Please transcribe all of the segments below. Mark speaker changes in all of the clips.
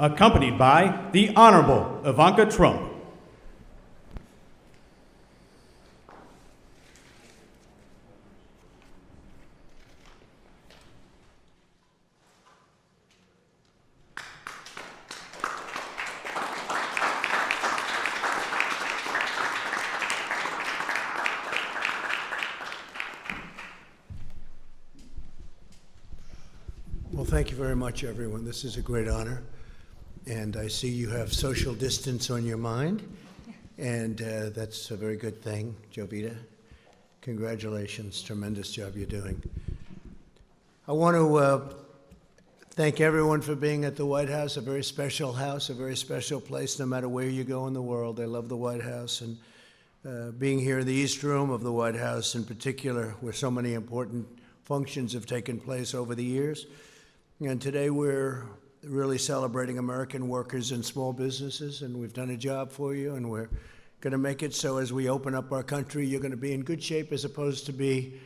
Speaker 1: accompanied by the Honorable Ivanka Trump.
Speaker 2: Well, thank you very much, everyone. This is a great honor. And I see you have social distance on your mind, and that's a very good thing. Jovita, congratulations. Tremendous job you're doing. I want to thank everyone for being at the White House, a very special house, a very special place, no matter where you go in the world. I love the White House, and being here in the East Room of the White House in particular, where so many important functions have taken place over the years. And today we're really celebrating American workers and small businesses, and we've done a job for you, and we're going to make it so as we open up our country, you're going to be in good shape as opposed to be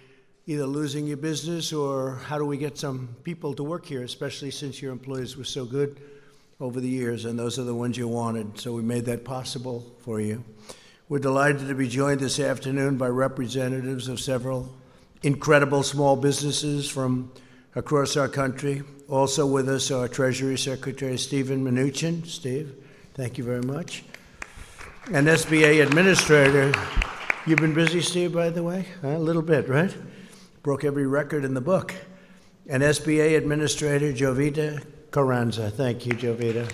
Speaker 2: either losing your business or how do we get some people to work here, especially since your employees were so good over the years, and those are the ones you wanted. So we made that possible for you. We're delighted to be joined this afternoon by representatives of several incredible small businesses from across our country. Also with us, our Treasury Secretary, Stephen Mnuchin. Steve, thank you very much. And SBA Administrator. You've been busy, Steve, by the way? A little bit, right? Broke every record in the book. And SBA Administrator, Jovita Carranza. Thank you, Jovita.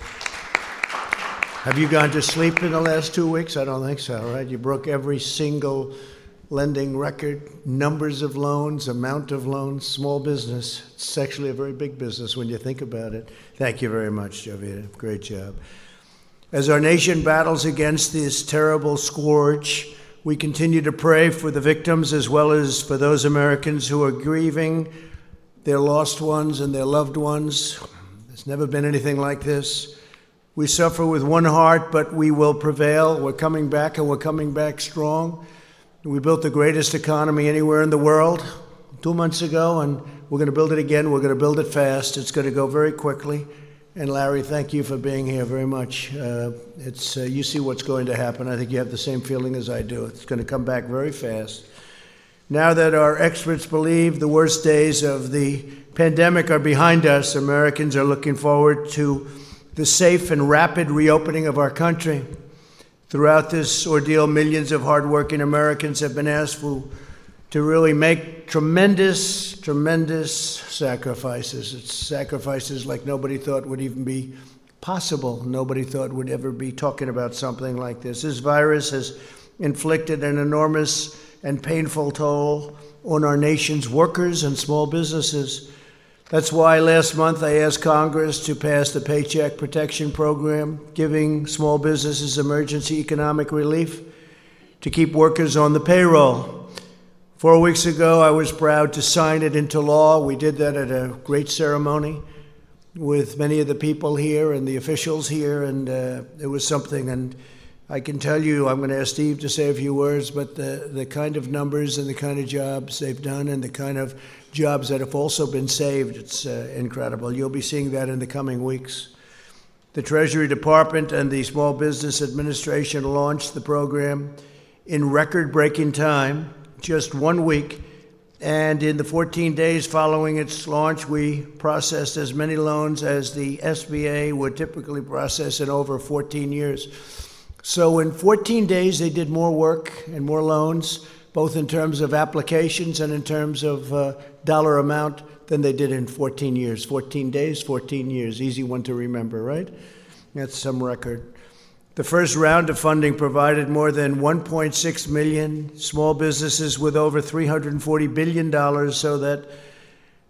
Speaker 2: Have you gone to sleep in the last 2 weeks? I don't think so, right? You broke every single lending record, numbers of loans, amount of loans, small business. It's actually a very big business when you think about it. Thank you very much, Jovita. Great job. As our nation battles against this terrible scourge, we continue to pray for the victims as well as for those Americans who are grieving their lost ones and their loved ones. There's never been anything like this. We suffer with one heart, but we will prevail. We're coming back, and we're coming back strong. We built the greatest economy anywhere in the world 2 months ago, and we're going to build it again. We're going to build it fast. It's going to go very quickly. And Larry, thank you for being here very much. You see what's going to happen. I think you have the same feeling as I do. It's going to come back very fast. Now that our experts believe the worst days of the pandemic are behind us, Americans are looking forward to the safe and rapid reopening of our country. Throughout this ordeal, millions of hardworking Americans have been asked to really make tremendous, tremendous sacrifices. It's sacrifices like nobody thought would even be possible. Nobody thought would ever be talking about something like this. This virus has inflicted an enormous and painful toll on our nation's workers and small businesses. That's why last month I asked Congress to pass the Paycheck Protection Program, giving small businesses emergency economic relief to keep workers on the payroll. 4 weeks ago, I was proud to sign it into law. We did that at a great ceremony with many of the people here and the officials here, and it was something. And I can tell you, I'm going to ask Steve to say a few words, but the kind of numbers and the kind of jobs they've done and the kind of jobs that have also been saved, it's incredible. You'll be seeing that in the coming weeks. The Treasury Department and the Small Business Administration launched the program in record-breaking time, just 1 week. And in the 14 days following its launch, we processed as many loans as the SBA would typically process in over 14 years. So in 14 days, they did more work and more loans, both in terms of applications and in terms of dollar amount, than they did in 14 years. 14 days, 14 years. Easy one to remember, right? That's some record. The first round of funding provided more than 1.6 million small businesses with over $340 billion so that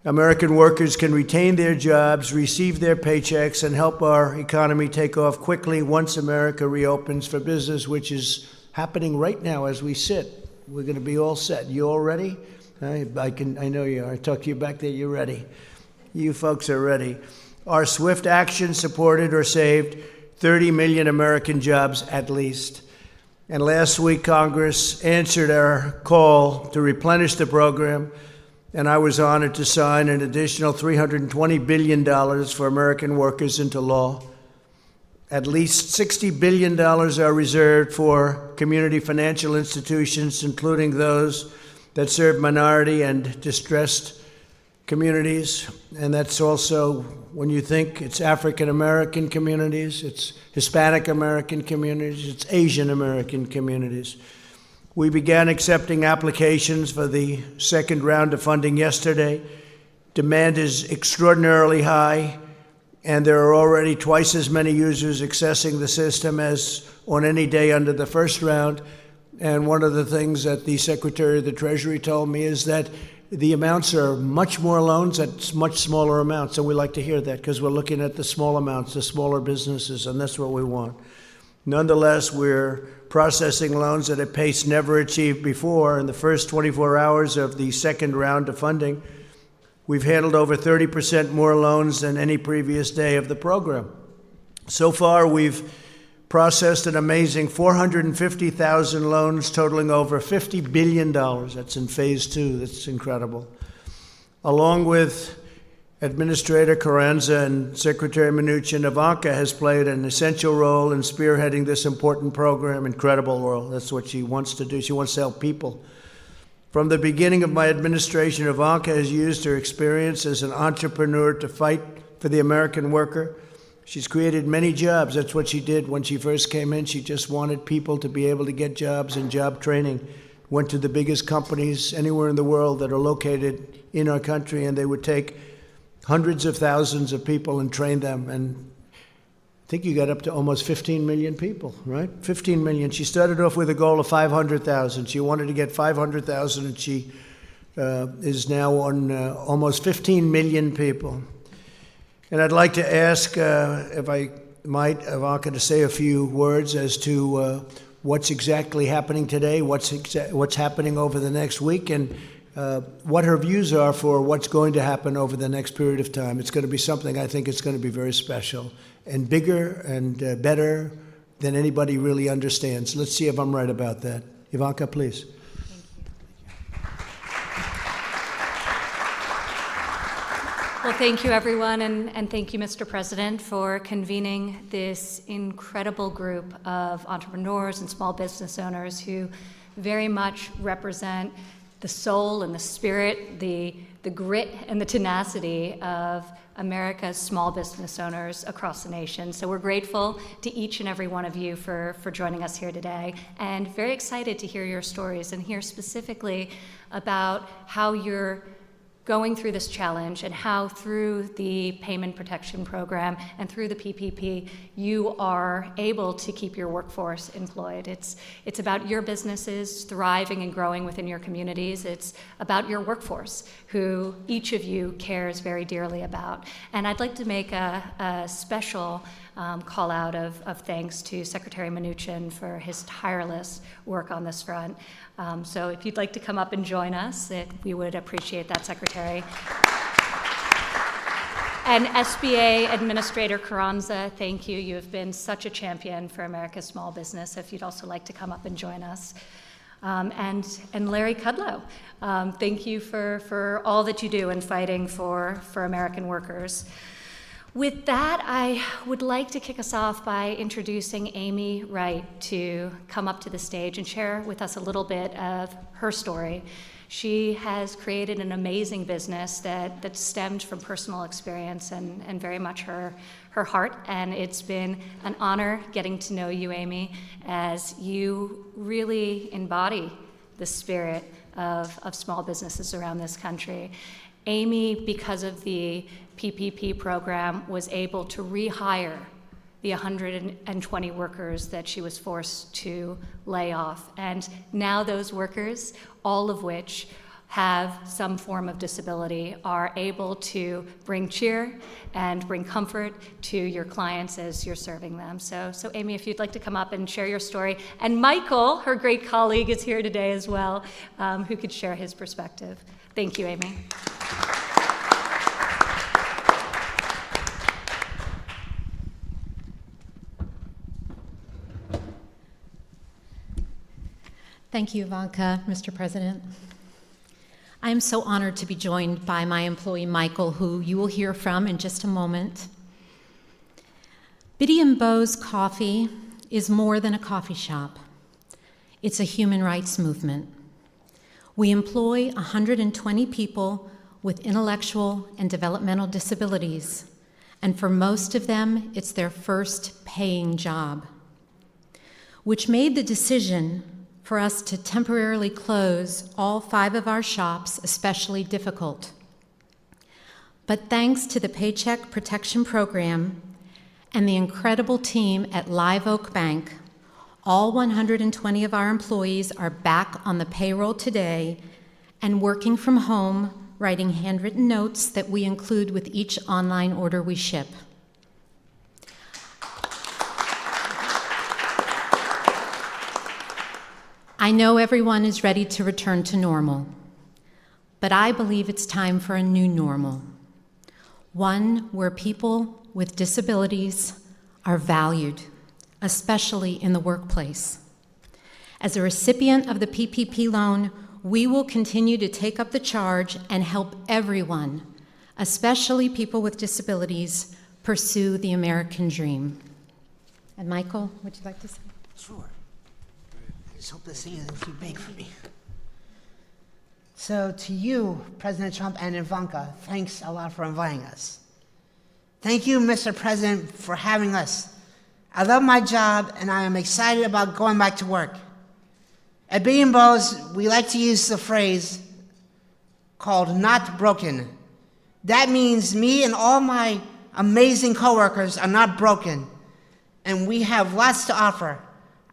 Speaker 2: American workers can retain their jobs, receive their paychecks, and help our economy take off quickly once America reopens for business, which is happening right now as we sit. We're going to be all set. You all ready? I know you are. I talked to you back there. You're ready. You folks are ready. Our swift action supported or saved 30 million American jobs at least. And last week, Congress answered our call to replenish the program, and I was honored to sign an additional $320 billion for American workers into law. At least $60 billion are reserved for community financial institutions, including those that serve minority and distressed communities. And that's also, when you think, it's African American communities, it's Hispanic American communities, it's Asian American communities. We began accepting applications for the second round of funding yesterday. Demand is extraordinarily high, and there are already twice as many users accessing the system as on any day under the first round. And one of the things that the Secretary of the Treasury told me is that the amounts are much more loans at much smaller amounts, and we like to hear that because we're looking at the small amounts, the smaller businesses, and that's what we want. Nonetheless, we're processing loans at a pace never achieved before. In the first 24 hours of the second round of funding, we've handled over 30% more loans than any previous day of the program. So far, we've processed an amazing 450,000 loans totaling over $50 billion. That's in phase 2. That's incredible. Along with Administrator Carranza and Secretary Mnuchin, Ivanka has played an essential role in spearheading this important program. Incredible role. That's what she wants to do. She wants to help people. From the beginning of my administration, Ivanka has used her experience as an entrepreneur to fight for the American worker. She's created many jobs. That's what she did when she first came in. She just wanted people to be able to get jobs and job training. Went to the biggest companies anywhere in the world that are located in our country, and they would take hundreds of thousands of people and train them. And I think you got up to almost 15 million people, right? 15 million. She started off with a goal of 500,000. She wanted to get 500,000, and she is now on almost 15 million people. And I'd like to ask, if I might, Ivanka, to say a few words as to what's exactly happening today, what's happening over the next week, and what her views are for what's going to happen over the next period of time. It's going to be something I think it's going to be very special and bigger and better than anybody really understands. Let's see if I'm right about that. Ivanka, please.
Speaker 3: Well, thank you, everyone, and thank you, Mr. President, for convening this incredible group of entrepreneurs and small business owners who very much represent the soul and the spirit, the grit and the tenacity of America's small business owners across the nation. So we're grateful to each and every one of you for joining us here today, and very excited to hear your stories and hear specifically about how you're going through this challenge and how through the Payment Protection Program and through the PPP, you are able to keep your workforce employed. It's about your businesses thriving and growing within your communities. It's about your workforce, who each of you cares very dearly about. And I'd like to make a special call out of thanks to Secretary Mnuchin for his tireless work on this front. So if you'd like to come up and join us, we would appreciate that, Secretary. And SBA Administrator Carranza, thank you. You have been such a champion for America's small business. If you'd also like to come up and join us. And Larry Kudlow, thank you for all that you do in fighting for American workers. With that, I would like to kick us off by introducing Amy Wright to come up to the stage and share with us a little bit of her story. She has created an amazing business that stemmed from personal experience and very much her heart, and it's been an honor getting to know you, Amy, as you really embody the spirit of small businesses around this country. Amy, because of the PPP program, was able to rehire the 120 workers that she was forced to lay off. And now those workers, all of which have some form of disability, are able to bring cheer and bring comfort to your clients as you're serving them. So Amy, if you'd like to come up and share your story. And Michael, her great colleague, is here today as well, who could share his perspective. Thank you, Amy.
Speaker 4: Thank you, Ivanka, Mr. President. I'm so honored to be joined by my employee, Michael, who you will hear from in just a moment. Biddy and Beau's Coffee is more than a coffee shop. It's a human rights movement. We employ 120 people with intellectual and developmental disabilities, and for most of them, it's their first paying job, which made the decision for us to temporarily close all 5 of our shops especially difficult. But thanks to the Paycheck Protection Program and the incredible team at Live Oak Bank, all 120 of our employees are back on the payroll today and working from home, writing handwritten notes that we include with each online order we ship. I know everyone is ready to return to normal, but I believe it's time for a new normal, one where people with disabilities are valued, especially in the workplace. As a recipient of the PPP loan, we will continue to take up the charge and help everyone, especially people with disabilities, pursue the American dream. And Michael, would you like to say?
Speaker 5: Sure. I just hope the scene isn't too big for me. So to you, President Trump and Ivanka, thanks a lot for inviting us. Thank you, Mr. President, for having us. I love my job, and I am excited about going back to work. At Biddy and Beau's, we like to use the phrase called not broken. That means me and all my amazing coworkers are not broken, and we have lots to offer.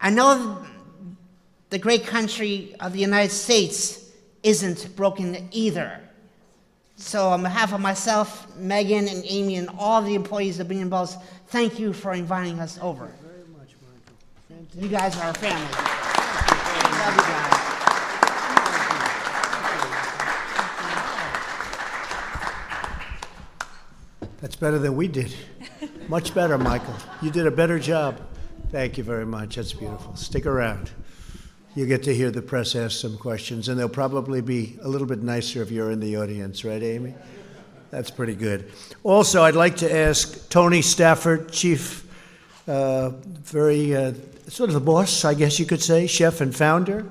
Speaker 5: I know the great country of the United States isn't broken either. So on behalf of myself, Megan, and Amy, and all the employees of Biddy and Beau's, thank you for inviting us over.
Speaker 2: Thank you very much, Michael.
Speaker 5: You guys are our family. Love you guys.
Speaker 2: That's better than we did. Much better, Michael. You did a better job. Thank you very much. That's beautiful. Stick around. You get to hear the press ask some questions, and they'll probably be a little bit nicer if you're in the audience, right, Amy? That's pretty good. Also, I'd like to ask Tony Stafford, Chief, sort of the boss, I guess you could say, chef and founder.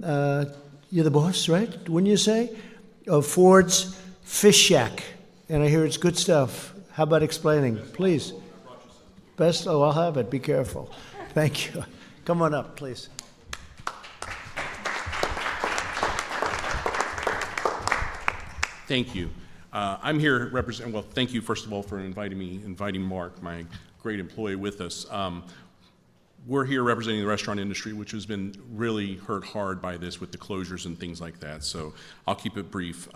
Speaker 2: You're the boss, right? Wouldn't you say? Of Ford's Fish Shack. And I hear it's good stuff. How about explaining, please? Best? Oh, I'll have it. Be careful. Thank you. Come on up, please.
Speaker 6: Thank you. I'm here representing, well, thank you, first of all, for inviting Mark, my great employee, with us. We're here representing the restaurant industry, which has been really hurt hard by this with the closures and things like that, so I'll keep it brief.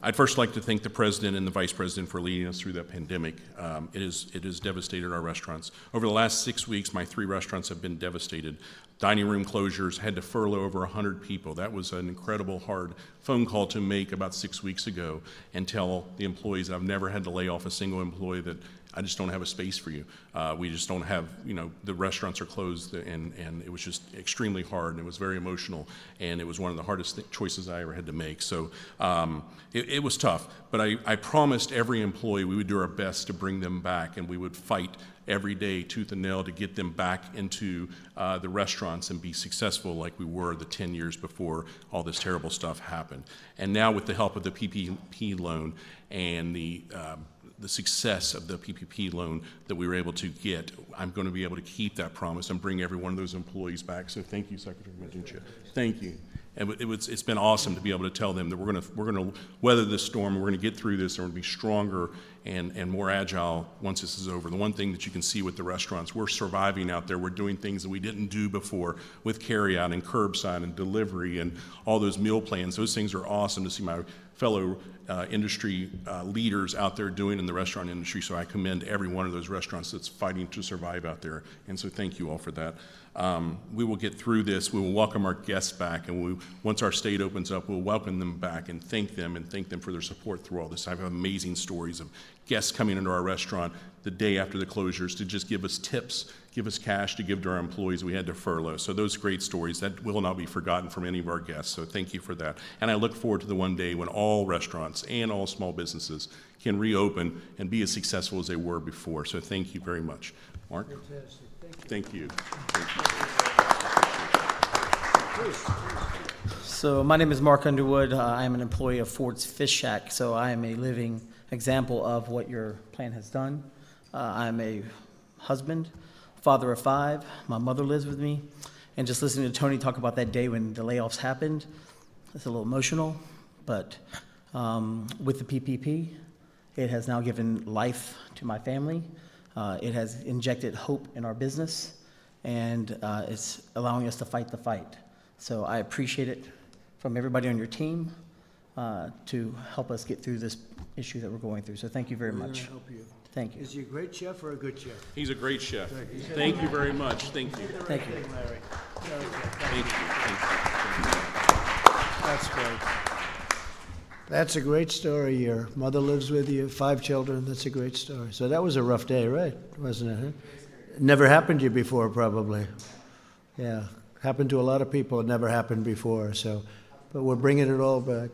Speaker 6: I'd first like to thank the President and the Vice President for leading us through that pandemic. It has devastated our restaurants. Over the last 6 weeks, my 3 restaurants have been devastated. Dining room closures, had to furlough over 100 people. That was an incredible, hard phone call to make about 6 weeks ago and tell the employees I've never had to lay off a single employee that I just don't have a space for you. We just don't have, the restaurants are closed, and it was just extremely hard, and it was very emotional, and it was one of the hardest choices I ever had to make. So it was tough, but I promised every employee we would do our best to bring them back, and we would fight every day, tooth and nail, to get them back into the restaurants and be successful like we were the 10 years before all this terrible stuff happened. And now with the help of the PPP loan and the success of the PPP loan that we were able to get, I'm going to be able to keep that promise and bring every one of those employees back. So thank you, Secretary Meduncha. Thank you. And it's been awesome to be able to tell them that we're going to weather this storm, we're going to get through this, and we're going to be stronger and more agile once this is over. The one thing that you can see with the restaurants, we're surviving out there. We're doing things that we didn't do before with carryout and curbside and delivery and all those meal plans. Those things are awesome to see my fellow industry leaders out there doing in the restaurant industry. So I commend every one of those restaurants that's fighting to survive out there. And so thank you all for that. We will get through this. We will welcome our guests back, and once our state opens up, we'll welcome them back and thank them for their support through all this. I have amazing stories of guests coming into our restaurant the day after the closures to just give us tips, give us cash to give to our employees we had to furlough. So those great stories, that will not be forgotten from any of our guests. So thank you for that. And I look forward to the one day when all restaurants and all small businesses can reopen and be as successful as they were before. So thank you very much. Mark?
Speaker 2: Fantastic.
Speaker 6: Thank you.
Speaker 7: So my name is Mark Underwood. I am an employee of Ford's Fish Shack, so I am a living example of what your plan has done. I'm a husband, father of 5. My mother lives with me. And just listening to Tony talk about that day when the layoffs happened, it's a little emotional. But with the PPP, it has now given life to my family. It has injected hope in our business, and it's allowing us to fight the fight. So I appreciate it from everybody on your team to help us get through this issue that we're going through. So thank you very much.
Speaker 2: Help you.
Speaker 7: Thank you.
Speaker 2: Is he a great chef or a good chef?
Speaker 6: He's a great chef. Thank you very much. Thank you.
Speaker 7: Thank you.
Speaker 2: Larry.
Speaker 6: Thank you.
Speaker 2: That's great. That's a great story. Your mother lives with you, 5 children. That's a great story. So that was a rough day, right? Wasn't it? Huh? Never happened to you before, probably. Yeah. Happened to a lot of people. It never happened before. So, but we're bringing it all back.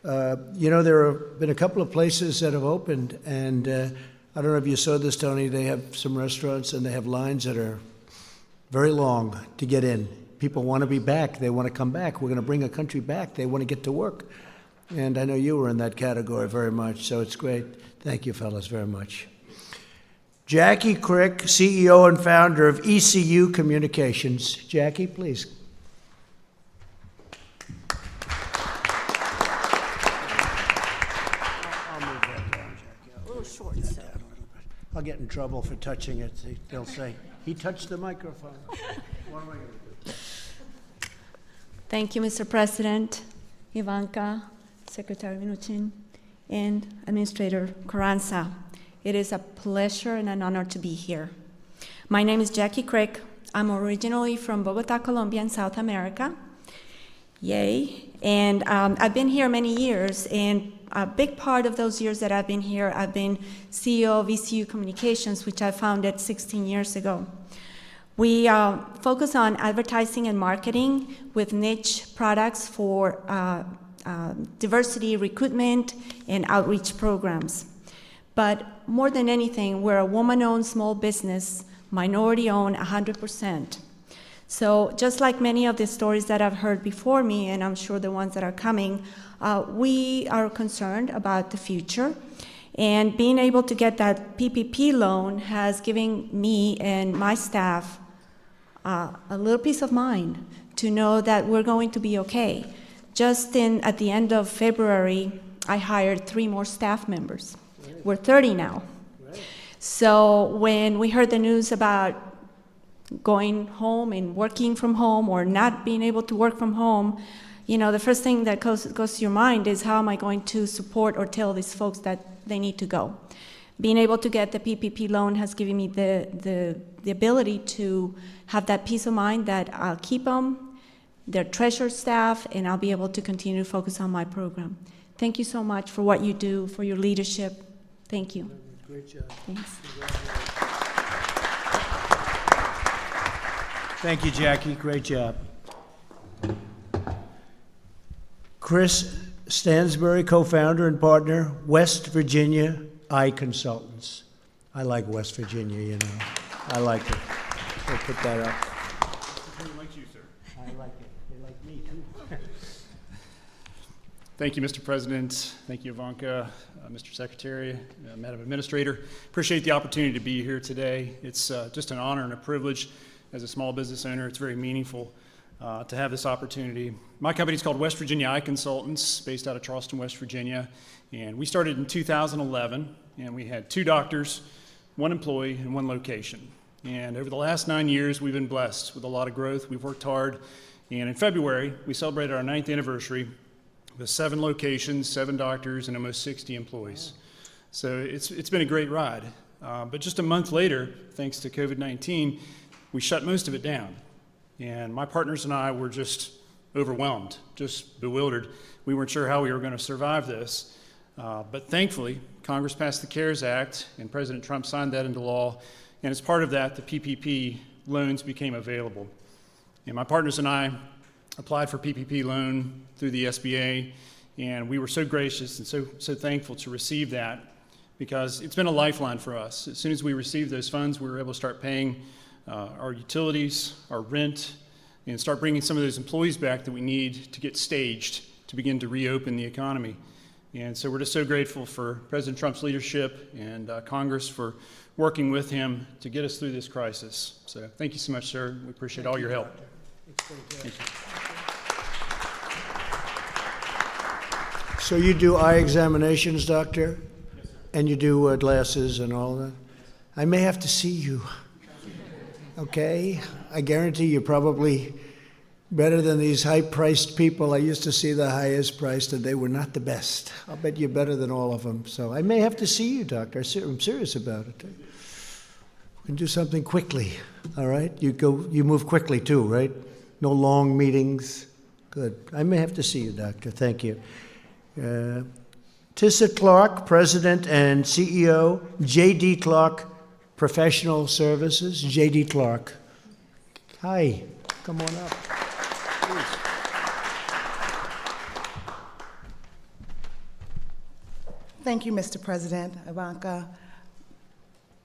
Speaker 2: There have been a couple of places that have opened, and I don't know if you saw this, Tony. They have some restaurants, and they have lines that are very long to get in. People want to be back. They want to come back. We're going to bring a country back. They want to get to work. And I know you were in that category very much, so it's great. Thank you, fellas, very much. Jackie Crick, CEO and founder of ECU Communications. Jackie, please. I'll move that down, Jackie. A little short, so. I'll get in trouble for touching it. They'll say, he touched the microphone. What am I going to do?
Speaker 8: Thank you, Mr. President, Ivanka, Secretary Minuchin, and Administrator Carranza. It is a pleasure and an honor to be here. My name is Jackie Crick. I'm originally from Bogota, Colombia, in South America. Yay. And I've been here many years, and a big part of those years that I've been here, I've been CEO of ECU Communications, which I founded 16 years ago. We focus on advertising and marketing with niche products for diversity recruitment and outreach programs. But more than anything, we're a woman-owned small business, minority-owned 100%. So just like many of the stories that I've heard before me, and I'm sure the ones that are coming, we are concerned about the future. And being able to get that PPP loan has given me and my staff a little peace of mind to know that we're going to be okay. Just at the end of February, I hired 3 more staff members. We're 30 now. So when we heard the news about going home and working from home or not being able to work from home, the first thing that goes to your mind is, how am I going to support or tell these folks that they need to go? Being able to get the PPP loan has given me the ability to have that peace of mind that I'll keep them, their treasured staff, and I'll be able to continue to focus on my program. Thank you so much for what you do, for your leadership. Thank you.
Speaker 2: Great job.
Speaker 8: Thanks.
Speaker 2: Thank you, Jackie. Great job. Chris Stansbury, co-founder and partner, West Virginia Eye Consultants. I like West Virginia, I like it. We'll put that up.
Speaker 6: They like you, sir.
Speaker 2: I like it. They like me, too.
Speaker 9: Thank you, Mr. President. Thank you, Ivanka, Mr. Secretary, Madam Administrator. Appreciate the opportunity to be here today. It's just an honor and a privilege as a small business owner. It's very meaningful to have this opportunity. My company is called West Virginia Eye Consultants, based out of Charleston, West Virginia. And we started in 2011, and we had 2 doctors, 1 employee, and 1 location. And over the last 9 years, we've been blessed with a lot of growth. We've worked hard. And in February, we celebrated our 9th anniversary with 7 locations, 7 doctors, and almost 60 employees. So it's been a great ride. But just a month later, thanks to COVID-19, we shut most of it down. And my partners and I were just overwhelmed, just bewildered. We weren't sure how we were going to survive this. But thankfully, Congress passed the CARES Act, and President Trump signed that into law. And as part of that, the PPP loans became available. And my partners and I applied for PPP loan through the SBA, and we were so gracious and so thankful to receive that, because it's been a lifeline for us. As soon as we received those funds, we were able to start paying our utilities, our rent, and start bringing some of those employees back that we need to get staged to begin to reopen the economy. And so we're just so grateful for President Trump's leadership and Congress for working with him to get us through this crisis. So thank you so much, sir. We appreciate all your help. Thank you.
Speaker 2: So you do eye examinations, doctor? Yes, sir. And you do glasses and all that? I may have to see you. Okay? I guarantee you're probably better than these high-priced people. I used to see the highest priced, and they were not the best. I'll bet you're better than all of them. So I may have to see you, doctor. I'm serious about it. We can do something quickly, all right? You move quickly too, right? No long meetings. Good. I may have to see you, doctor. Thank you. Tissa Clark, President and CEO, J.D. Clark Professional Services. J.D. Clark. Hi. Come on up.
Speaker 10: Thank you, Mr. President, Ivanka,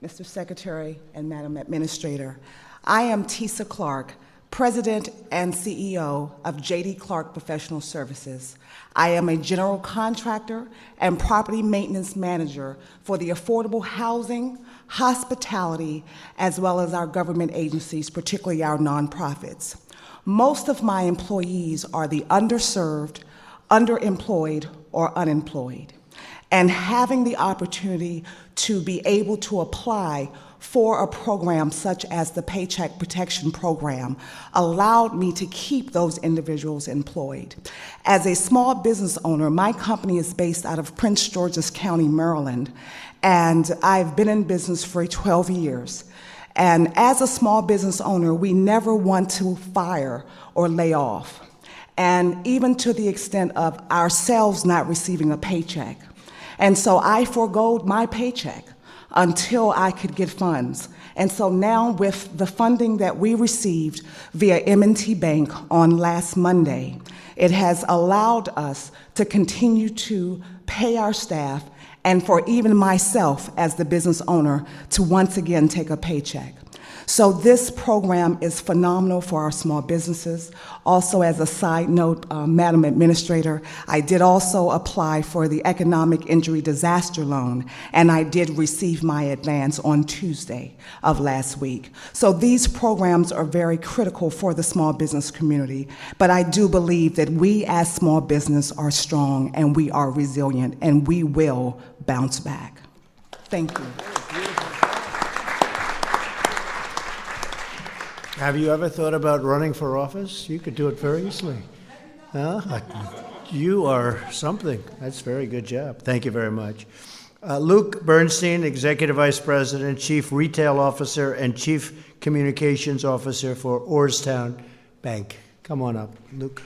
Speaker 10: Mr. Secretary, and Madam Administrator. I am Tissa Clark, President and CEO of J.D. Clark Professional Services. I am a general contractor and property maintenance manager for the affordable housing, hospitality, as well as our government agencies, particularly our nonprofits. Most of my employees are the underserved, underemployed, or unemployed. And having the opportunity to be able to apply for a program such as the Paycheck Protection Program allowed me to keep those individuals employed. As a small business owner, my company is based out of Prince George's County, Maryland, and I've been in business for 12 years. And as a small business owner, we never want to fire or lay off, and even to the extent of ourselves not receiving a paycheck. And so I forgoed my paycheck until I could get funds. And so now with the funding that we received via M&T Bank on last Monday, it has allowed us to continue to pay our staff, and for even myself as the business owner to once again take a paycheck. So this program is phenomenal for our small businesses. Also, as a side note, Madam Administrator, I did also apply for the Economic Injury Disaster Loan, and I did receive my advance on Tuesday of last week. So these programs are very critical for the small business community, but I do believe that we as small business are strong and we are resilient and we will bounce back. Thank you.
Speaker 2: Have you ever thought about running for office? You could do it very easily. Huh? You are something. That's a very good job. Thank you very much. Luke Bernstein, Executive Vice President, Chief Retail Officer, and Chief Communications Officer for Orrstown Bank. Come on up, Luke.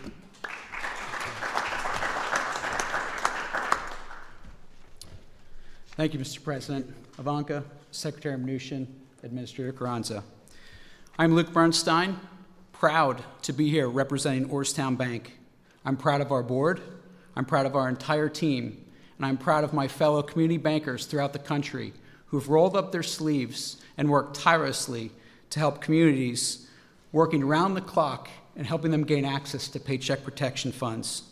Speaker 11: Thank you, Mr. President. Ivanka, Secretary Mnuchin, Administrator Carranza. I'm Luke Bernstein, proud to be here representing Orrstown Bank. I'm proud of our board, I'm proud of our entire team, and I'm proud of my fellow community bankers throughout the country who've rolled up their sleeves and worked tirelessly to help communities, working around the clock and helping them gain access to paycheck protection funds.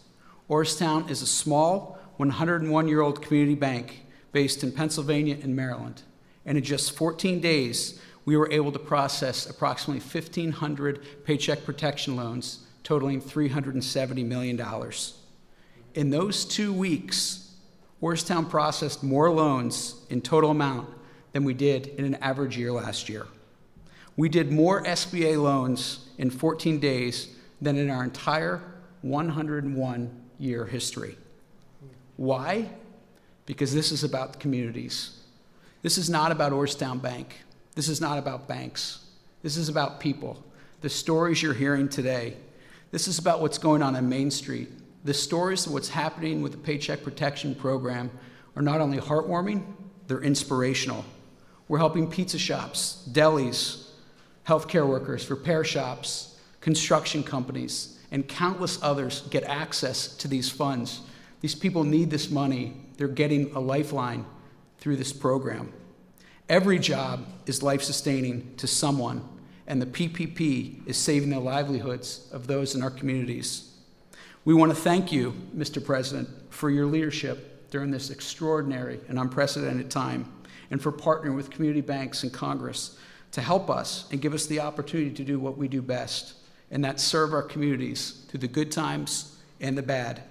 Speaker 11: Orrstown is a small 101-year-old community bank based in Pennsylvania and Maryland, and in just 14 days, we were able to process approximately 1,500 paycheck protection loans totaling $370 million. In those 2 weeks, Orrstown processed more loans in total amount than we did in an average year last year. We did more SBA loans in 14 days than in our entire 101-year history. Why? Because this is about the communities. This is not about Orrstown Bank. This is not about banks. This is about people. The stories you're hearing today. This is about what's going on Main Street, The stories of what's happening with the Paycheck Protection Program are not only heartwarming, they're inspirational. We're helping pizza shops, delis, healthcare workers, repair shops, construction companies, and countless others get access to these funds. These people need this money. They're getting a lifeline through this program. Every job is life-sustaining to someone, and the PPP is saving the livelihoods of those in our communities. We want to thank you, Mr. President, for your leadership during this extraordinary and unprecedented time, and for partnering with community banks and Congress to help us and give us the opportunity to do what we do best, and that's serve our communities through the good times and the bad.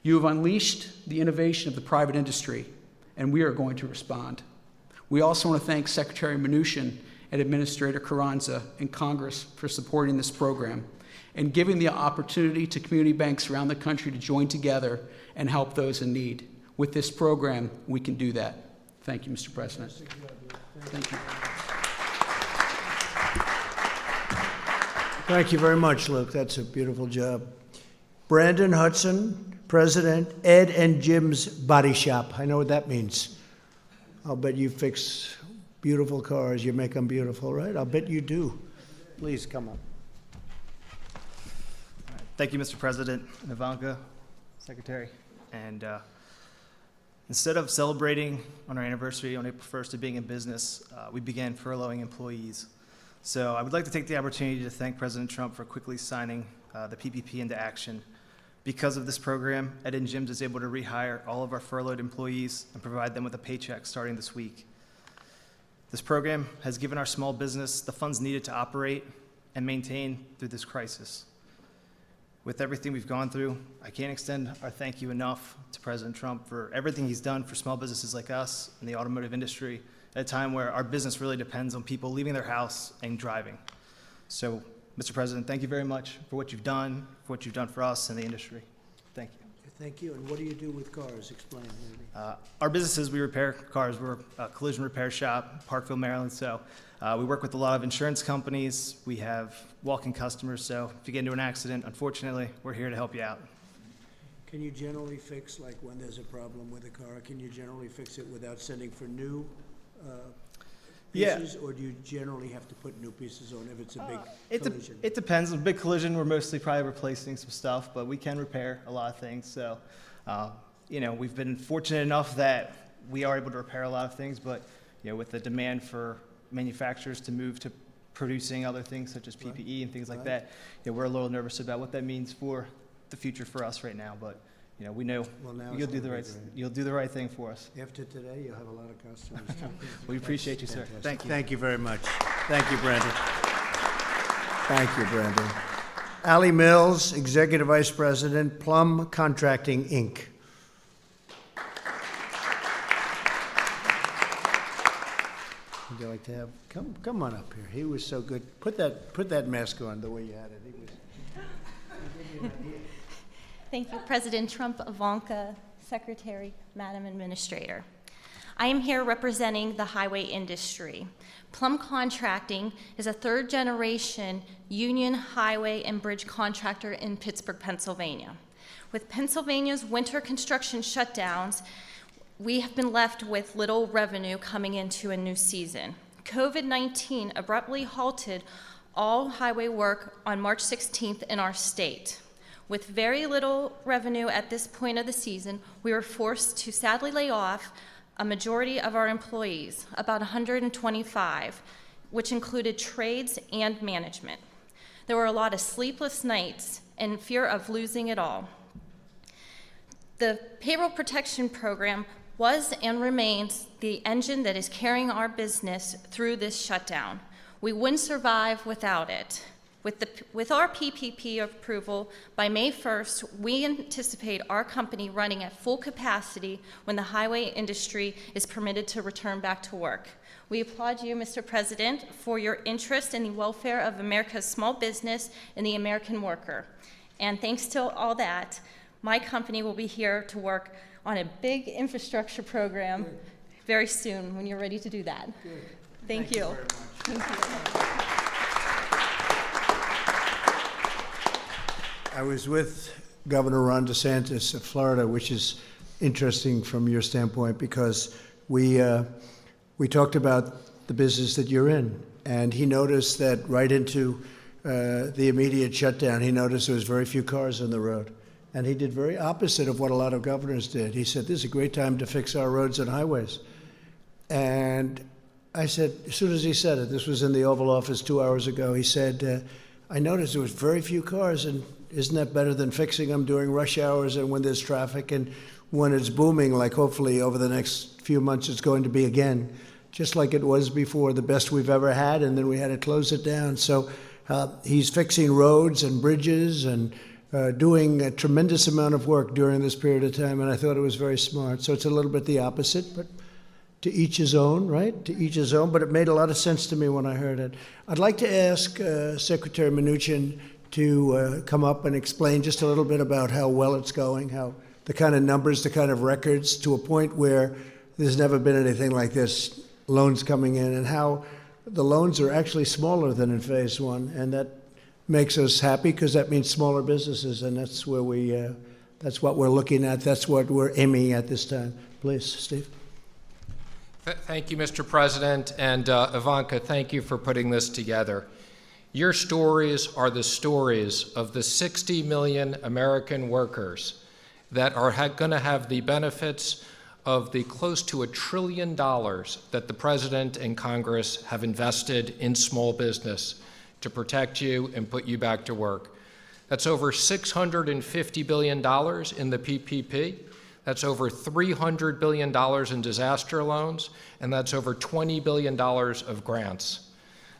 Speaker 11: You have unleashed the innovation of the private industry, and we are going to respond. We also want to thank Secretary Mnuchin and Administrator Carranza and Congress for supporting this program and giving the opportunity to community banks around the country to join together and help those in need. With this program, we can do that. Thank you, Mr. President. Thank you.
Speaker 2: Thank you very much, Luke. That's a beautiful job. Brandon Hudson, President, Ed and Jim's Body Shop. I know what that means. I'll bet you fix beautiful cars. You make them beautiful, right? I'll bet you do. Please come up.
Speaker 12: Thank you, Mr. President, and Ivanka, Secretary. And instead of celebrating on our anniversary on April 1st of being in business, we began furloughing employees. So I would like to take the opportunity to thank President Trump for quickly signing the PPP into action. Because of this program, Ed and Jim's is able to rehire all of our furloughed employees and provide them with a paycheck starting this week. This program has given our small business the funds needed to operate and maintain through this crisis. With everything we've gone through, I can't extend our thank you enough to President Trump for everything he's done for small businesses like us in the automotive industry at a time where our business really depends on people leaving their house and driving. So, Mr. President, thank you very much for what you've done for us and the industry. Thank you.
Speaker 2: Thank you. And what do you do with cars? Explain, maybe.
Speaker 12: Our businesses, we repair cars. We're a collision repair shop, Parkville, Maryland. So we work with a lot of insurance companies. We have walk-in customers. So if you get into an accident, unfortunately, we're here to help you out.
Speaker 2: Can you generally fix, like when there's a problem with a car, can you generally fix it without sending for new pieces? Or do you generally have to put new pieces on if it's a big collision?
Speaker 12: It depends. With a big collision, we're mostly probably replacing some stuff, but we can repair a lot of things. So, we've been fortunate enough that we are able to repair a lot of things, but, with the demand for manufacturers to move to producing other things such as PPE and things like that, we're a little nervous about what that means for the future for us right now. But, we know you'll do the right thing for us.
Speaker 2: After today, you'll have a lot of customers.
Speaker 12: We appreciate you, sir. Thank you.
Speaker 2: Thank you very much. Thank you, Brandon. Thank you, Brandon. Allie Mills, Executive Vice President, Plum Contracting, Inc. Would you like to have, come on up here. He was so good. Put that mask on the way you had it. He was.
Speaker 13: Thank you, President Trump, Ivanka, Secretary, Madam Administrator. I am here representing the highway industry. Plum Contracting is a third-generation union highway and bridge contractor in Pittsburgh, Pennsylvania. With Pennsylvania's winter construction shutdowns, we have been left with little revenue coming into a new season. COVID-19 abruptly halted all highway work on March 16th in our state. With very little revenue at this point of the season, we were forced to sadly lay off a majority of our employees, about 125, which included trades and management. There were a lot of sleepless nights and fear of losing it all. The Payroll Protection Program was and remains the engine that is carrying our business through this shutdown. We wouldn't survive without it. With our PPP approval, by May 1st, we anticipate our company running at full capacity when the highway industry is permitted to return back to work. We applaud you, Mr. President, for your interest in the welfare of America's small business and the American worker. And thanks to all that, my company will be here to work on a big infrastructure program very soon when you're ready to do that.
Speaker 2: Good.
Speaker 13: Thank you.
Speaker 2: Very much.
Speaker 13: Thank you.
Speaker 2: I was with Governor Ron DeSantis of Florida, which is interesting from your standpoint because we talked about the business that you're in, and he noticed that right into the immediate shutdown, he noticed there was very few cars on the road. And he did very opposite of what a lot of governors did. He said, this is a great time to fix our roads and highways. And I said, as soon as he said it, this was in the Oval Office 2 hours ago, he said, I noticed there was very few cars, and isn't that better than fixing them during rush hours and when there's traffic and when it's booming, like hopefully over the next few months it's going to be again, just like it was before, the best we've ever had, and then we had to close it down. So he's fixing roads and bridges and doing a tremendous amount of work during this period of time, and I thought it was very smart. So it's a little bit the opposite, but to each his own, right? To each his own, but it made a lot of sense to me when I heard it. I'd like to ask Secretary Mnuchin to come up and explain just a little bit about how well it's going, how the kind of numbers, the kind of records, to a point where there's never been anything like this, loans coming in, and how the loans are actually smaller than in phase one, and that makes us happy because that means smaller businesses, and that's where that's what we're looking at. That's what we're aiming at this time. Please, Steve.
Speaker 14: Thank you, Mr. President, and Ivanka, thank you for putting this together. Your stories are the stories of the 60 million American workers that are going to have the benefits of the close to $1 trillion that the President and Congress have invested in small business to protect you and put you back to work. That's over $650 billion in the PPP. That's over $300 billion in disaster loans, and that's over $20 billion of grants.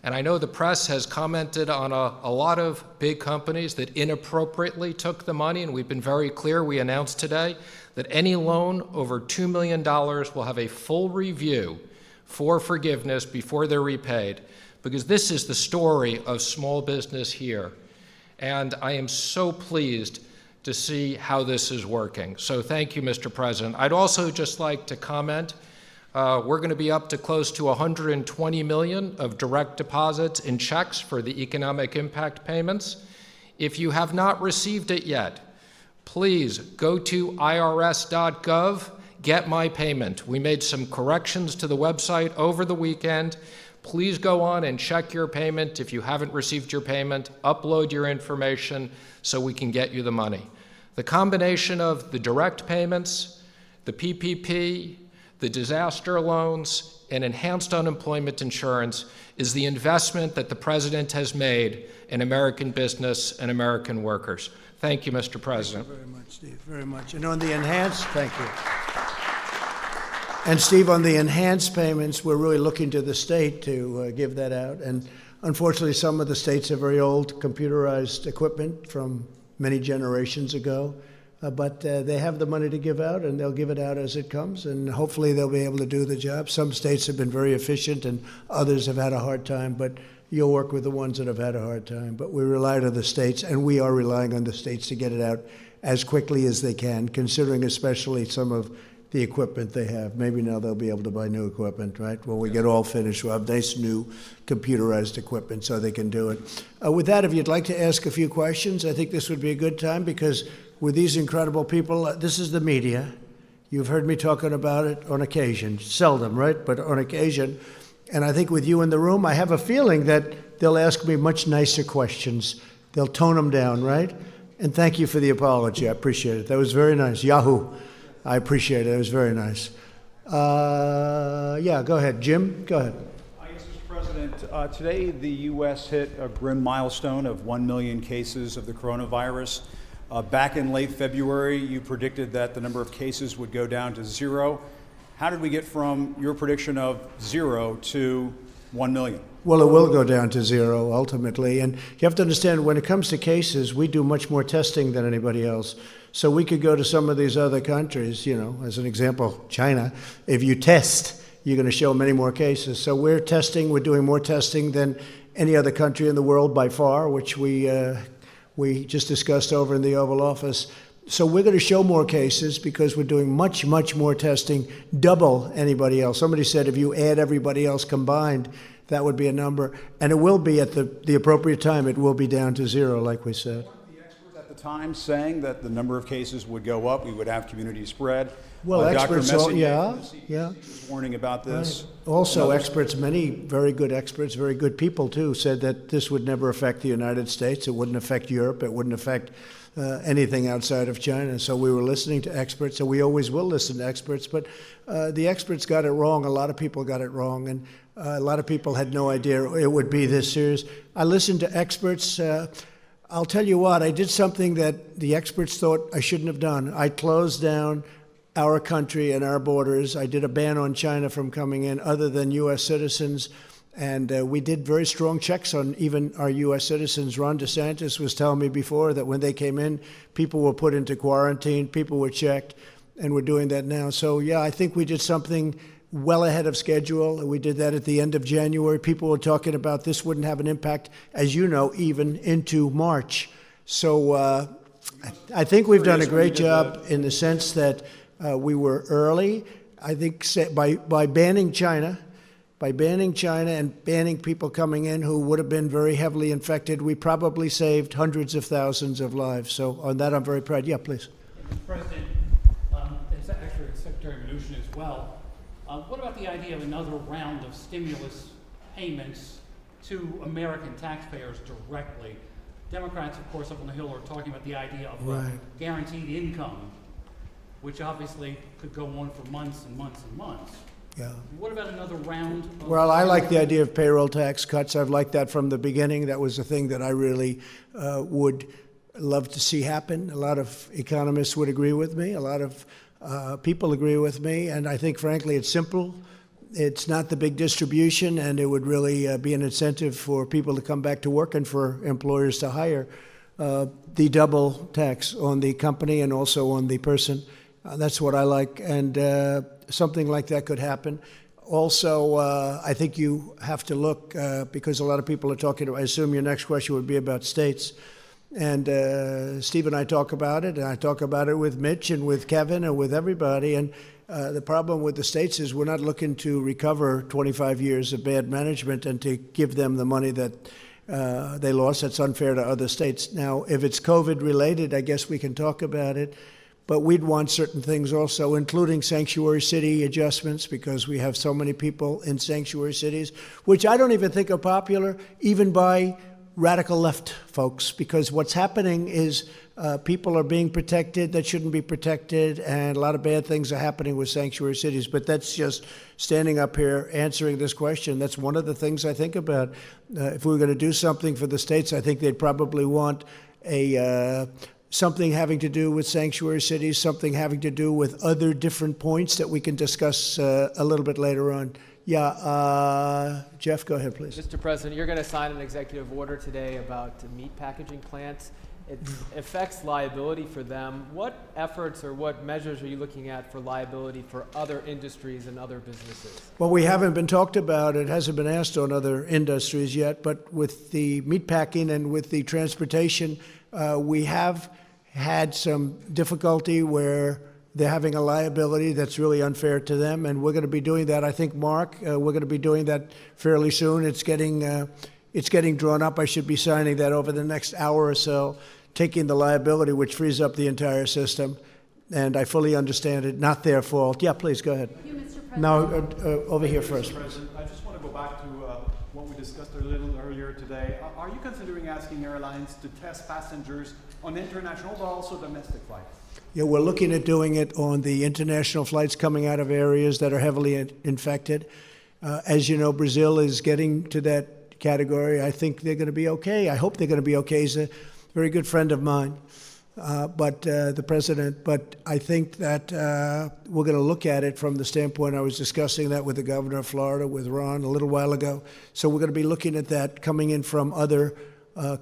Speaker 14: And I know the press has commented on a lot of big companies that inappropriately took the money, and we've been very clear. We announced today that any loan over $2 million will have a full review for forgiveness before they're repaid, because this is the story of small business here. And I am so pleased to see how this is working. So thank you, Mr. President. I'd also just like to comment, we're going to be up to close to 120 million of direct deposits and checks for the economic impact payments. If you have not received it yet, please go to irs.gov, get my payment. We made some corrections to the website over the weekend. Please go on and check your payment. If you haven't received your payment, upload your information so we can get you the money. The combination of the direct payments, the PPP, the disaster loans, and enhanced unemployment insurance is the investment that the President has made in American business and American workers. Thank you, Mr. President.
Speaker 2: Thank you very much, Steve, very much. And on the enhanced, thank you. And Steve, on the enhanced payments, we're really looking to the state to give that out. And unfortunately, some of the states have very old computerized equipment from many generations ago. But they have the money to give out, and they'll give it out as it comes, and hopefully they'll be able to do the job. Some states have been very efficient, and others have had a hard time, but you'll work with the ones that have had a hard time. But we rely on the states, and we are relying on the states to get it out as quickly as they can, considering especially some of the equipment they have. Maybe now they'll be able to buy new equipment, right? When we get all finished, we'll have nice new computerized equipment so they can do it. With that, if you'd like to ask a few questions, I think this would be a good time, because with these incredible people, this is the media. You've heard me talking about it on occasion, seldom, right? But on occasion. And I think with you in the room, I have a feeling that they'll ask me much nicer questions. They'll tone them down, right? And thank you for the apology. I appreciate it. That was very nice. Yahoo! I appreciate it. It was very nice. Yeah, go ahead. Jim, go ahead.
Speaker 15: Yes, Mr. President. Today, the U.S. hit a grim milestone of 1 million cases of the coronavirus. Back in late February, you predicted that the number of cases would go down to 0. How did we get from your prediction of 0 to 1 million?
Speaker 2: Well, it will go down to 0 ultimately. And you have to understand, when it comes to cases, we do much more testing than anybody else. So we could go to some of these other countries, you know, as an example, China. If you test, you're going to show many more cases. So we're doing more testing than any other country in the world by far, which we just discussed over in the Oval Office. So we're going to show more cases because we're doing much, much more testing, double anybody else. Somebody said if you add everybody else combined, that would be a number. And it will be at the appropriate time, it will be down to 0, like we said.
Speaker 15: The expert that the time saying that the number of cases would go up, we would have community spread.
Speaker 2: Well, experts, yeah.
Speaker 15: Was warning about this.
Speaker 2: Right. Also, experts, many very good experts, very good people too, said that this would never affect the United States. It wouldn't affect Europe. It wouldn't affect anything outside of China. So we were listening to experts, and we always will listen to experts. But the experts got it wrong. A lot of people got it wrong, and a lot of people had no idea it would be this serious. I listened to experts. I'll tell you what, I did something that the experts thought I shouldn't have done. I closed down our country and our borders. I did a ban on China from coming in other than U.S. citizens. And we did very strong checks on even our U.S. citizens. Ron DeSantis was telling me before that when they came in, people were put into quarantine, people were checked, and we're doing that now. So, yeah, I think we did something well ahead of schedule. We did that at the end of January. People were talking about this wouldn't have an impact, as you know, even into March. So I think we've done a great job in the sense that we were early. I think by banning China and banning people coming in who would have been very heavily infected, we probably saved hundreds of thousands of lives. So on that, I'm very proud. Yeah, please.
Speaker 16: Mr. President, it's actually Secretary Mnuchin as well. What about the idea of another round of stimulus payments to American taxpayers directly? Democrats, of course, up on the Hill are talking about the idea of guaranteed income, which obviously could go on for months and months and months.
Speaker 2: Yeah.
Speaker 16: What about another round of...
Speaker 2: Well, I like the idea of payroll tax cuts. I've liked that from the beginning. That was a thing that I really would love to see happen. A lot of economists would agree with me. A lot of people agree with me. And I think, frankly, it's simple. It's not the big distribution, and it would really be an incentive for people to come back to work and for employers to hire. The double tax on the company and also on the person. That's what I like. And something like that could happen. Also, I think you have to look, because a lot of people are talking, I assume your next question would be about states. And Steve and I talk about it, and I talk about it with Mitch and with Kevin and with everybody. And the problem with the states is we're not looking to recover 25 years of bad management and to give them the money that they lost. That's unfair to other states. Now, if it's COVID related, I guess we can talk about it. But we'd want certain things also, including sanctuary city adjustments, because we have so many people in sanctuary cities, which I don't even think are popular, even by radical left folks, because what's happening is people are being protected that shouldn't be protected, and a lot of bad things are happening with sanctuary cities. But that's just standing up here answering this question. That's one of the things I think about. If we were going to do something for the states, I think they'd probably want something having to do with sanctuary cities, something having to do with other different points that we can discuss a little bit later on. Yeah, Jeff, go ahead, please.
Speaker 17: Mr. President, you're going to sign an executive order today about meat packaging plants. It affects liability for them. What efforts or what measures are you looking at for liability for other industries and other businesses?
Speaker 2: Well, we haven't been talked about. It hasn't been asked on other industries yet. But with the meat packing and with the transportation, we have had some difficulty where they're having a liability that's really unfair to them, and we're going to be doing that. I think, Mark, we're going to be doing that fairly soon. It's getting drawn up. I should be signing that over the next hour or so, taking the liability, which frees up the entire system. And I fully understand it. Not their fault. Yeah, please go ahead.
Speaker 18: Thank you, Mr. President.
Speaker 2: No, over here first.
Speaker 18: Mr. President, I just want to go back to what we discussed a little earlier today. Are you considering asking airlines to test passengers on international but also domestic flights?
Speaker 2: Yeah, we're looking at doing it on the international flights coming out of areas that are heavily infected. As you know, Brazil is getting to that category. I think they're going to be okay. I hope they're going to be okay. He's a very good friend of mine, the president. But I think that we're going to look at it from the standpoint, I was discussing that with the governor of Florida, with Ron, a little while ago. So we're going to be looking at that coming in from other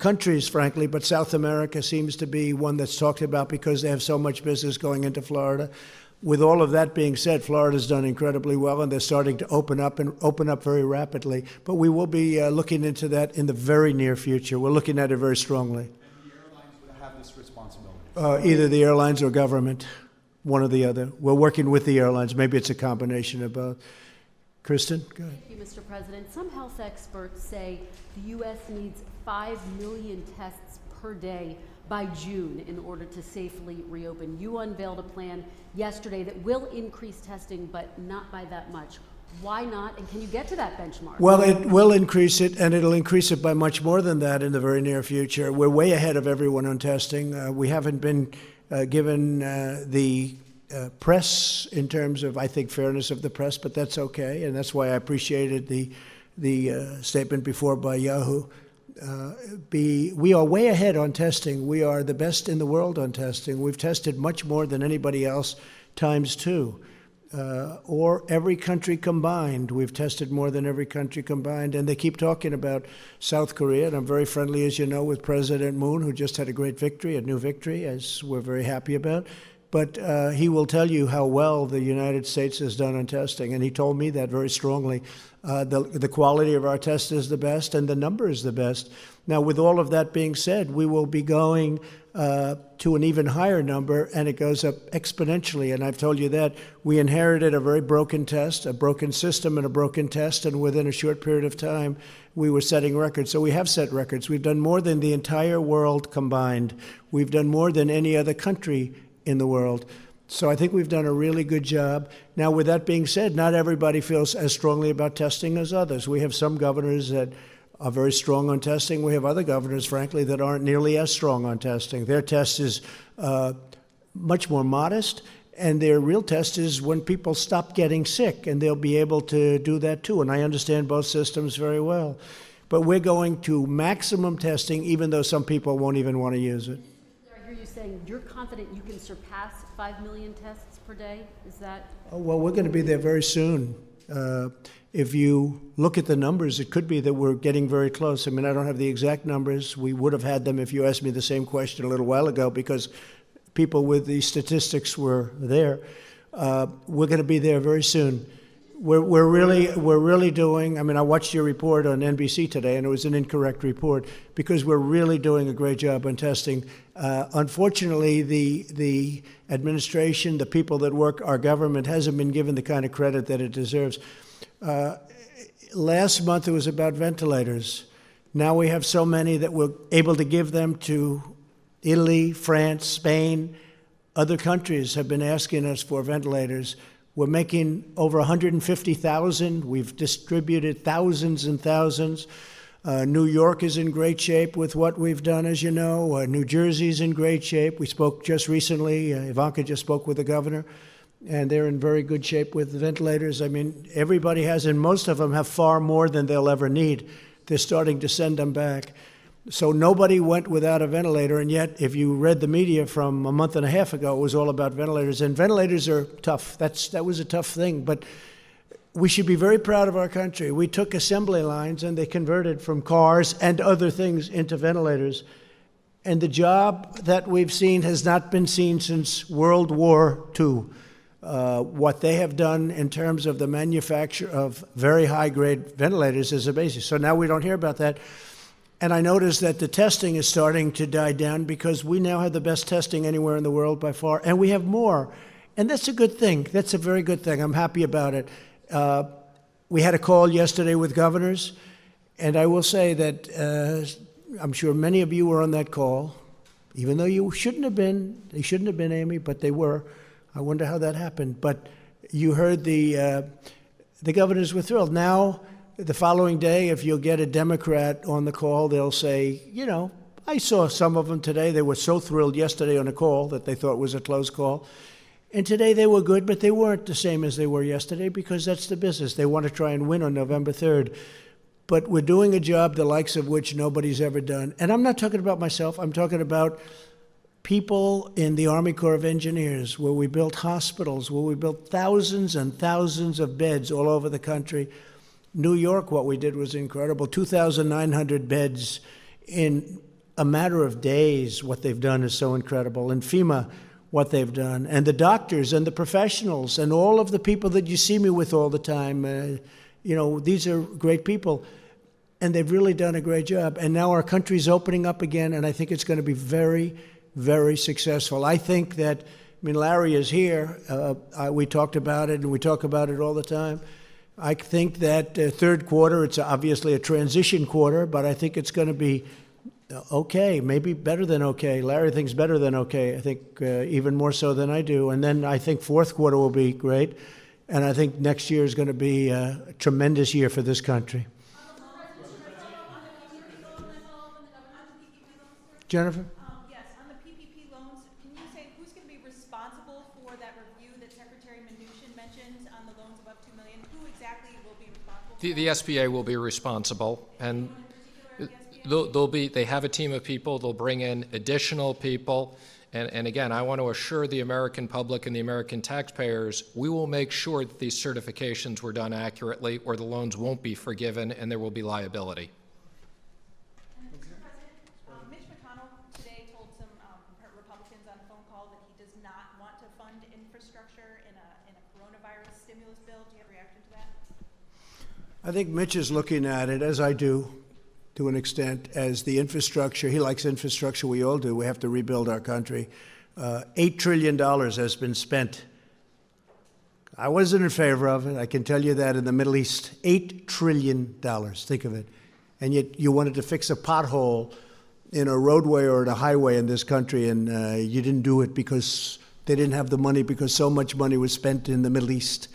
Speaker 2: countries, frankly, but South America seems to be one that's talked about because they have so much business going into Florida. With all of that being said, Florida's done incredibly well, and they're starting to open up very rapidly. But we will be looking into that in the very near future. We're looking at it very strongly.
Speaker 18: And the airlines would have this responsibility?
Speaker 2: Either the airlines or government, one or the other. We're working with the airlines. Maybe it's a combination of both. Kristen, go ahead.
Speaker 19: Thank you, Mr. President. Some health experts say the U.S. needs 5 million tests per day by June in order to safely reopen. You unveiled a plan yesterday that will increase testing, but not by that much. Why not? And can you get to that benchmark?
Speaker 2: Well, it will increase it, and it'll increase it by much more than that in the very near future. We're way ahead of everyone on testing. We haven't been given the press in terms of, I think, fairness of the press, but that's okay, and that's why I appreciated the statement before by Yahoo. We are way ahead on testing. We are the best in the world on testing. We've tested much more than anybody else, times two. Or every country combined. We've tested more than every country combined. And they keep talking about South Korea, and I'm very friendly, as you know, with President Moon, who just had a great victory, a new victory, as we're very happy about. But he will tell you how well the United States has done on testing, and he told me that very strongly. The quality of our test is the best, and the number is the best. Now, with all of that being said, we will be going to an even higher number, and it goes up exponentially. And I've told you that. We inherited a very broken test, a broken system and a broken test, and within a short period of time, we were setting records. So we have set records. We've done more than the entire world combined. We've done more than any other country in the world. So I think we've done a really good job. Now, with that being said, not everybody feels as strongly about testing as others. We have some governors that are very strong on testing. We have other governors, frankly, that aren't nearly as strong on testing. Their test is much more modest, and their real test is when people stop getting sick, and they'll be able to do that too. And I understand both systems very well. But we're going to maximum testing, even though some people won't even want to use it.
Speaker 19: I hear you saying you're confident you can surpass 5 million tests per day. Is that?
Speaker 2: Oh, well, we're going to be there very soon. If you look at the numbers, it could be that we're getting very close. I mean, I don't have the exact numbers. We would have had them if you asked me the same question a little while ago, because people with the statistics were there. We're going to be there very soon. We're really doing. I mean, I watched your report on NBC today, and it was an incorrect report, because we're really doing a great job on testing. Unfortunately, the administration, the people that work our government, hasn't been given the kind of credit that it deserves. Last month it was about ventilators. Now we have so many that we're able to give them to Italy, France, Spain. Other countries have been asking us for ventilators. We're making over 150,000. We've distributed thousands and thousands. New York is in great shape with what we've done, as you know. New Jersey's in great shape. We spoke just recently. Ivanka just spoke with the governor, and they're in very good shape with the ventilators. I mean, everybody has, and most of them have far more than they'll ever need. They're starting to send them back. So nobody went without a ventilator, and yet if you read the media from a month and a half ago, it was all about ventilators. And ventilators are tough. That was a tough thing, but we should be very proud of our country. We took assembly lines and they converted from cars and other things into ventilators. And the job that we've seen has not been seen since World War II. What they have done in terms of the manufacture of very high-grade ventilators is amazing. So now we don't hear about that. And I noticed that the testing is starting to die down, because we now have the best testing anywhere in the world by far, and we have more. And that's a good thing. That's a very good thing. I'm happy about it. We had a call yesterday with governors, and I will say that I'm sure many of you were on that call, even though you shouldn't have been. They shouldn't have been, Amy, but they were. I wonder how that happened. But you heard the governors were thrilled. Now, the following day, if you'll get a Democrat on the call, they'll say, you know, I saw some of them today. They were so thrilled yesterday on a call that they thought it was a close call. And today they were good, but they weren't the same as they were yesterday, because that's the business. They want to try and win on November 3rd. But we're doing a job the likes of which nobody's ever done. And I'm not talking about myself. I'm talking about people in the Army Corps of Engineers, where we built hospitals, where we built thousands and thousands of beds all over the country. New York, what we did was incredible. 2,900 beds in a matter of days. What they've done is so incredible. And FEMA, what they've done. And the doctors and the professionals and all of the people that you see me with all the time. You know, these are great people. And they've really done a great job. And now our country's opening up again, and I think it's going to be very, very successful. I think that, I mean, Larry is here. We talked about it, and we talk about it all the time. I think that third quarter, it's obviously a transition quarter, but I think it's going to be Okay, maybe better than okay. Larry thinks better than okay. I think even more so than I do. And then I think fourth quarter will be great. And I think next year is going to be a tremendous year for this country. Jennifer?
Speaker 20: Yes, on the PPP loans, can you say who's going to be responsible for that review that Secretary Mnuchin mentioned on the loans above $2 million? Who exactly will be responsible?
Speaker 14: The SBA will be responsible, and they have a team of people. They'll bring in additional people. And again, I want to assure the American public and the American taxpayers, we will make sure that these certifications were done accurately, or the loans won't be forgiven and there will be liability.
Speaker 20: Mitch McConnell today told some Republicans on a phone call that he does not want to fund infrastructure in a coronavirus stimulus bill. Do you have a reaction to that?
Speaker 2: I think Mitch is looking at it, as I do, to an extent, as the infrastructure. He likes infrastructure. We all do. We have to rebuild our country. $8 trillion has been spent. I wasn't in favor of it. I can tell you that in the Middle East. $8 trillion. Think of it. And yet you wanted to fix a pothole in a roadway or in a highway in this country, and you didn't do it because they didn't have the money, because so much money was spent in the Middle East.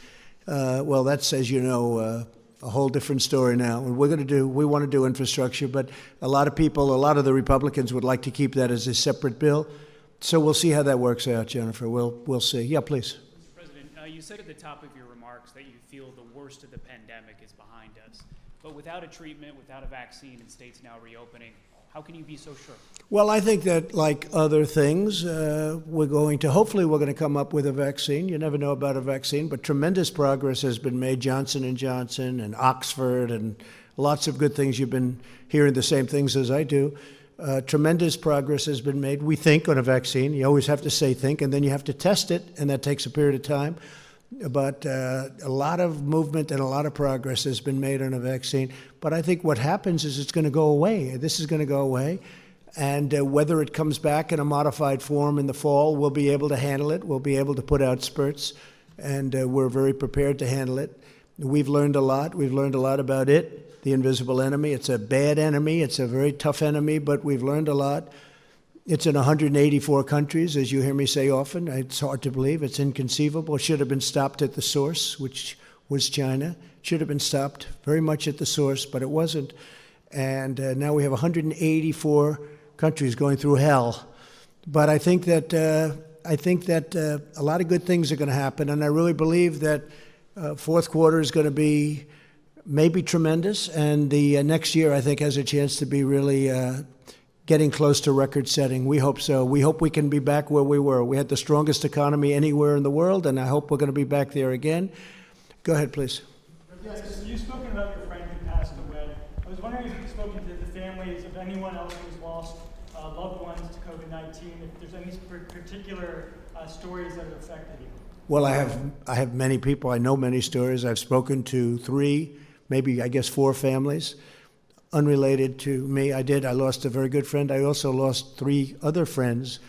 Speaker 2: Well, that's, as you know, a whole different story now. And we want to do infrastructure, but a lot of the Republicans would like to keep that as a separate bill. So we'll see how that works out, Jennifer. We'll see. Yeah, please.
Speaker 21: Mr. President, you said at the top of your remarks that you feel the worst of the pandemic is behind us. But without a treatment, without a vaccine, and states now reopening, how can you be so sure?
Speaker 2: Well, I think that, like other things, hopefully we're going to come up with a vaccine. You never know about a vaccine, but tremendous progress has been made. Johnson & Johnson and Oxford and lots of good things. You've been hearing the same things as I do. Tremendous progress has been made, we think, on a vaccine. You always have to say think, and then you have to test it, and that takes a period of time. But a lot of movement and a lot of progress has been made on a vaccine. But I think what happens is it's going to go away. This is going to go away. And whether it comes back in a modified form in the fall, we'll be able to handle it. We'll be able to put out spurts. And we're very prepared to handle it. We've learned a lot. We've learned a lot about it, the invisible enemy. It's a bad enemy. It's a very tough enemy, but we've learned a lot. It's in 184 countries, as you hear me say often. It's hard to believe. It's inconceivable. It should have been stopped at the source, which was China. It should have been stopped very much at the source, but it wasn't. And now we have 184 countries going through hell. But I think that a lot of good things are going to happen, and I really believe that fourth quarter is going to be maybe tremendous, and the next year I think has a chance to be really getting close to record setting. We hope so. We hope we can be back where we were. We had the strongest economy anywhere in the world, and I hope we're going to be back there again. Go ahead, please.
Speaker 22: Yes, you've spoken about your friend who passed away. I was wondering if you've spoken to the families of anyone else who's lost loved ones to COVID-19, if there's any particular stories that have affected you.
Speaker 2: Well, I have many people. I know many stories. I've spoken to 3, maybe I guess 4 families. Unrelated to me. I lost a very good friend. I also lost 3 other friends,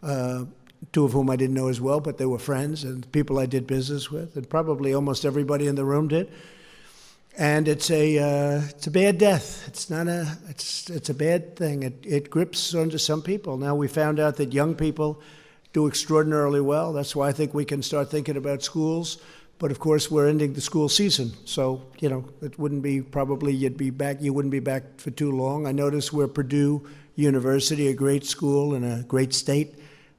Speaker 2: 2 of whom I didn't know as well, but they were friends and people I did business with, and probably almost everybody in the room did. And it's a bad death. It's a bad thing. It grips onto some people. Now we found out that young people do extraordinarily well. That's why I think we can start thinking about schools. But of course, we're ending the school season, so it wouldn't be you wouldn't be back for too long. I noticed where Purdue University, a great school in a great state,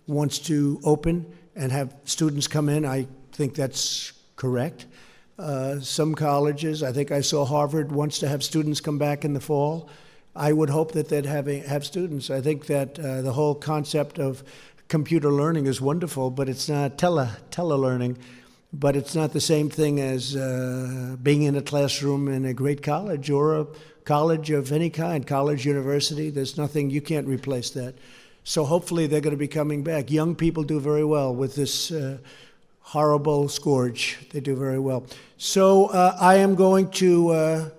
Speaker 2: wants to open and have students come in. I think that's correct. Some colleges, I think I saw Harvard wants to have students come back in the fall. I would hope that they'd have students. I think that the whole concept of computer learning is wonderful, but it's not tele-learning. But it's not the same thing as being in a classroom in a great college or a college of any kind, college, university. There's nothing, you can't replace that. So hopefully they're going to be coming back. Young people do very well with this horrible scourge. They do very well. So I am going to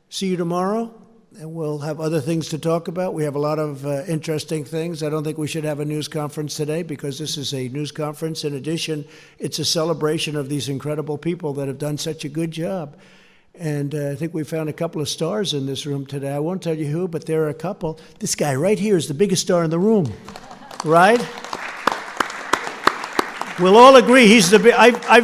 Speaker 2: see you tomorrow, and we'll have other things to talk about. We have a lot of interesting things. I don't think we should have a news conference today because this is a news conference. In addition, it's a celebration of these incredible people that have done such a good job. And I think we found a couple of stars in this room today. I won't tell you who, but there are a couple. This guy right here is the biggest star in the room, right? We'll all agree he's the big. I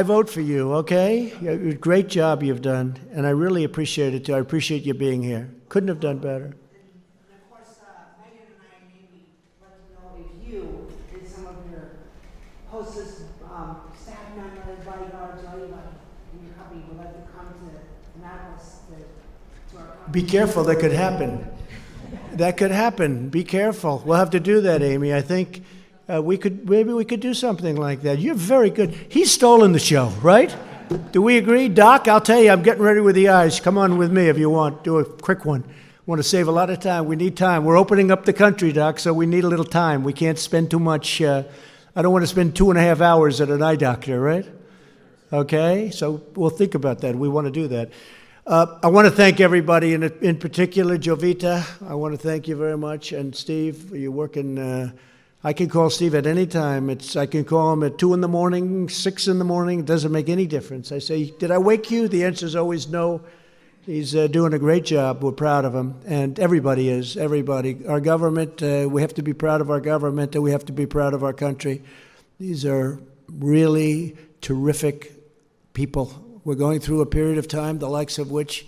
Speaker 2: vote for you, okay? Great job you've done, and I really appreciate it too. I appreciate you being here. Couldn't have done better.
Speaker 5: Hostess, staff members, bodyguards, or anybody in your company would like to come to Annapolis to our company.
Speaker 2: Be careful, that could happen. That could happen. Be careful. We'll have to do that, Amy. I think maybe we could do something like that. You're very good. He's stolen the show, right? Do we agree? Doc, I'll tell you, I'm getting ready with the eyes. Come on with me if you want. Do a quick one. Want to save a lot of time. We need time. We're opening up the country, Doc, so we need a little time. We can't spend too much. I don't want to spend 2.5 hours at an eye doctor, right? Okay, so we'll think about that. We want to do that. I want to thank everybody, in particular, Jovita. I want to thank you very much. And Steve, you're working. I can call Steve at any time. I can call him at 2 in the morning, 6 in the morning. It doesn't make any difference. I say, did I wake you? The answer is always no. He's doing a great job. We're proud of him. And everybody is, everybody. Our government, we have to be proud of our government, and we have to be proud of our country. These are really terrific people. We're going through a period of time, the likes of which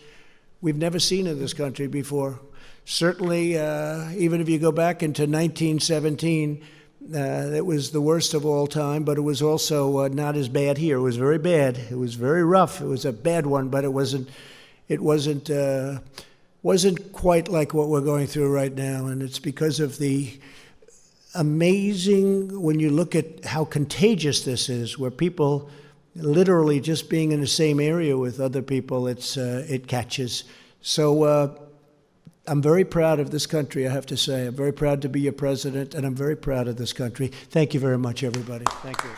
Speaker 2: we've never seen in this country before. Certainly, even if you go back into 1917, it was the worst of all time, but it was also not as bad here. It was very bad. It was very rough. It was a bad one, but it wasn't quite like what we're going through right now, and it's because of the amazing, when you look at how contagious this is, where people literally just being in the same area with other people, it catches. So I'm very proud of this country, I have to say. I'm very proud to be your president, and I'm very proud of this country. Thank you very much, everybody. Thank you.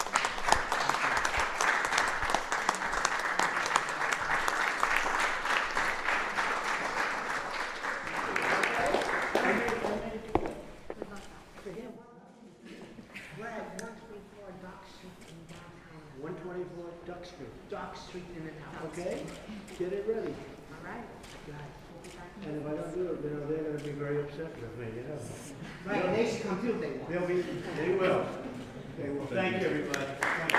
Speaker 5: Dock Street in Annapolis.
Speaker 2: Okay, get it ready.
Speaker 5: All right.
Speaker 2: And if I don't do it, they're going to be very upset with me, you know.
Speaker 5: Right, they should come too if they want.
Speaker 2: They will. They will. Thank you, everybody. Thank you.